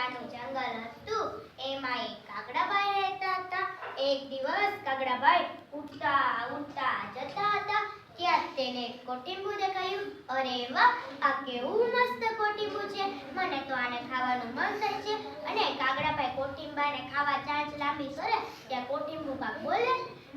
કાગડાનું જંગલ હતું. એમાં એક કાગડાભાઈ રહેતા હતા. એક દિવસ કાગડાભાઈ ઉડતા ઉડતા જતા હતા. ત્યાં તેને કોઠીંબુ દેખાયું. અરે વાહ, આ કેવું મસ્ત કોઠીંબુ છે, મને તો આને ખાવાનું મન થાય છે. અને કાગડાભાઈ કોઠીંબાને ખાવા ચાંચ લાંબી કરે ત્યાં કોઠીંબુ બાપ બોલે,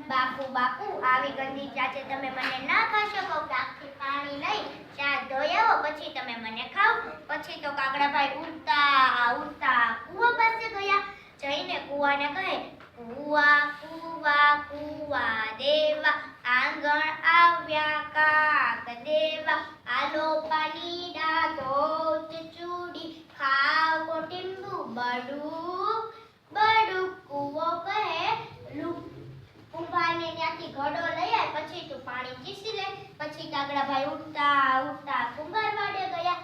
બાપુ બાપુ, આવી ગંદી ચાંચે તમે મને ના ખાઈ શકો. આખી પાણી લઈ ચાંચ ધોઈ આવો પછી તમે મને ખાઓ. પછી તો કાગડાભાઈ ઉડતા ઉડતા કૂવા પાસે ગયા. જઈને કૂવાને કહે, કૂવા કૂવા કૂવા દેવા, આંગણ આવ્યા કાક દેવા, આલો પાણી ડાધો ચૂડી, ખાવ કોઠીંબુ બડુક બડુક. કૂવો કહે, કુંભારને ત્યાંથી ઘડો લઈ આય પછી તું પાણી ચીસી લે. પછી કાગડાભાઈ ઉડતા ઉડતા કુંભાર વાડે ગયા.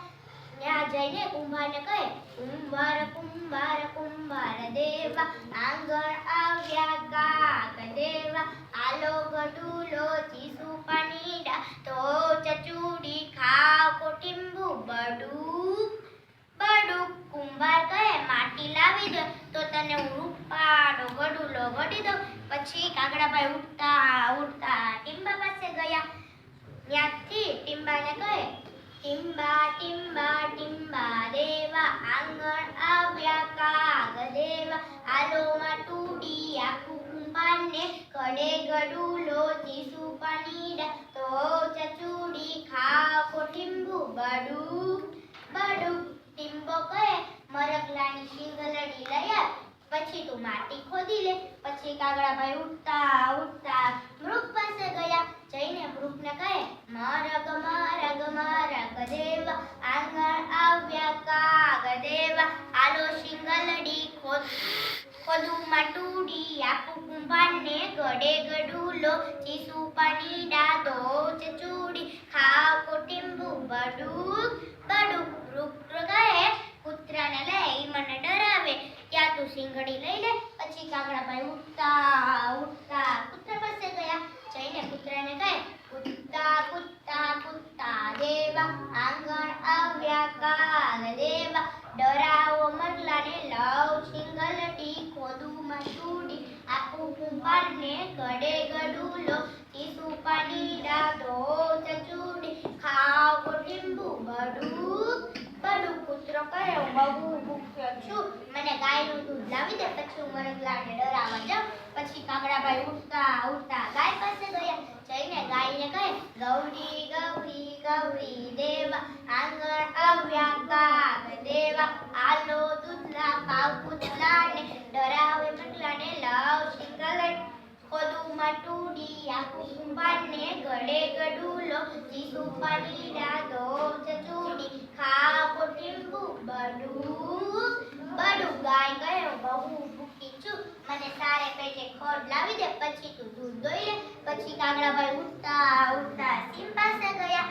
ત્યાં જઈને કુંભારને કહે, કુંભાર કુંભાર કુંભાર દેવા, આંગણ આવ્યા કાક દેવા, આલો ગડુલો ચીસું પાણી ડાધો ચચુડી, ખાવ કોઠીંબુ બડુક બડુક. કુંભાર કહે, માટી લાવી દે તો તને હું રૂપાળો ગડુલો ગડી દઉં. પછી કાગડાભાઈ ઉડતા ઉડતા ટીંબા પાસે ગયા. ત્યાંથી ટીંબાને કહે, ટીંબા ટીંબા ટીંબા દેવા, આંગણ આવ્યા કાગ દેવા, આલો માટુડી આખું કુંભારને કડે ગડુલો ચીસું પાણી ડાધો ચચુડી, ખાવ કોઠીંબુ બડુક બડુક. ટીંબો કહે, મરઘલાની શીંગલડી લઈ આવ પછી તું માટી ખોદી લે. પછી કાગડાભાઈ ઉડતા ઉડતા મૃગ પાસે ગયા. જઈને મૃગને કહે, મરગ મરગ મરગ દેવા, આંગણ આવ્યા કાગ દેવા, આલો શીંગલડી ખોદું માટુડી આખું કુંભારને ગડે ગડુલો ચીસું પાણી ડાધો ચચુડી, ખાવ કોઠીંબુ બડુક બડુક. મૃગ કહે, કૂતરાને લઈ મને ડરાવે, ત્યાં તું શીંગડી લઈ લે. પછી કાગડાભાઈ ઉડતા ઉડતા કૂતરા પાસે ગયા. જઈને કૂતરાને કહે, કૂતા કૂતા કૂતા દેવા, આંગણ આવ્યા કાગ દેવા, ડરાવો મરલાને લવ શીંગલડી ખોદું માટુડી આખું કુંભારને ગડે ગડુલો ચીસું પાણી ડાધો ચચુડી, ખાવ કોઠીંબુ બડુક બડુક. કૂતરો કહે, હું બહુ ભૂખ્યો છું, મને ગાયનું દૂધ લાવી દે પછી હું મરઘલાને ડરાવવા જાઉં. પછી કાગડાભાઈ ઉડતા ઉડતા ગાય પાસે ગયા. જઈને ગાયને કહે, ગૌરી ગૌરી ગૌરી દેવા, આંગણ આવ્યા કાગ દેવા, આલો દૂધલા પાવ કૂતરાને ડરાવે મરઘલાને લવ શીંગલડી ખોદું માટુડી આખું કુંભારને ગડે ગડુલો ચીસું પાણી ડાધો ચચુડી, ખાવ કોઠીંબુ બડુક બડુક. ગાય કહે, હું બહુ ભૂખી છું, મને સારે પેટે ખોડ લાવી દે પછી તું દૂધ દોઈ લે. પછી કાગડાભાઈ ઉડતા ઉડતા સિંહ પાસે ગયા.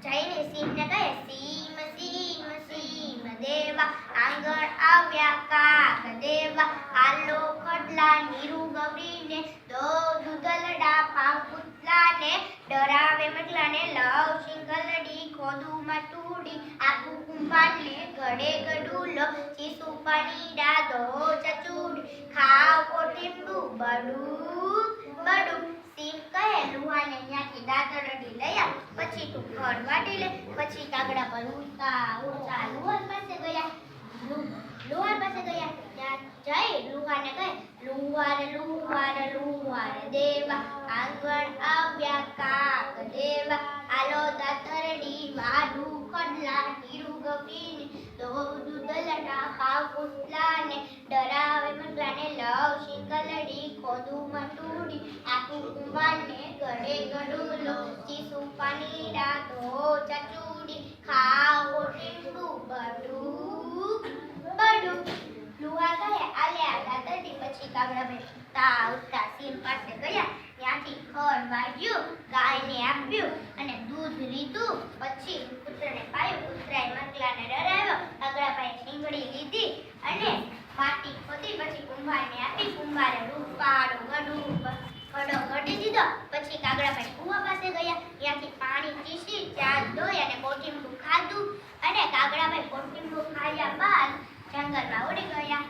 જઈને સિંહને કહે, સિંહ સિંહ સિંહ દેવા, આંગણ આવ્યા કાગ દેવા, આલો ખડલા નીરુ ગૌરીને દો દૂધલડા પાવ કૂતરાને ડરાવે મરઘલાને લવ શીંગલડી ખોદું માટુડી આખું કુંભારને ગડે ગડુલો ચીસું પાણી ડાધો ચચુડી, ખાવ કોઠીંબુ બડુક બડુક. સિંહ કહે, લુહાને ત્યાંથી દાતરડી લઈ આવ પછી તું ઘર વાટી લે. પછી કાગડાભાઈ ઉડતા ઉડતા લુહાર પાસે ગયા. લુહાર પાસે ગયા. ત્યાં જઈ લુહારને કહે, લુહાર લુહાર લુહાર દેવા, આંગણ આવ્યા કાગ દેવા, આલો દાતરડી વાડું ખડલા નીરુ ગૌરીને દો દૂધલડા પાવ કૂતરાને ડરાવે મરઘલાને લવ શીંગલડી ખોદું માટુડી આખું કુંભારને ગડે ગડુલો ચીસું પાણી ડાધો ચચુડી, ખાવ કોઠીંબુ બડુક બડુક. લુહાર કહે, આલ્યા દાતરડી. પછી કાગડાભાઈ ઉડતા ઉડતા સિંહ પાસે ગયા. ત્યાંથી ખડ વાળ્યું, ગાયને આપ્યું અને દૂધ લીધું. પછી કૂતરાને પાયું. કૂતરાએ મરઘલાને ડરાવ્યો. કાગડાભાઈએ શીંગડી લીધી અને માટી ખોદી પછી કુંભારને આપી. કુંભારે રૂપાળો ઘડો ગડી દીધો. પછી કાગડાભાઈ કૂવા પાસે ગયા. ત્યાંથી પાણી ચીસી ચાંચ ધોઈ અને કોઠીંબુ ખાધું. અને કાગડાભાઈ કોઠીંબુ ખાયા બાદ જંગલમાં ઉડી ગયા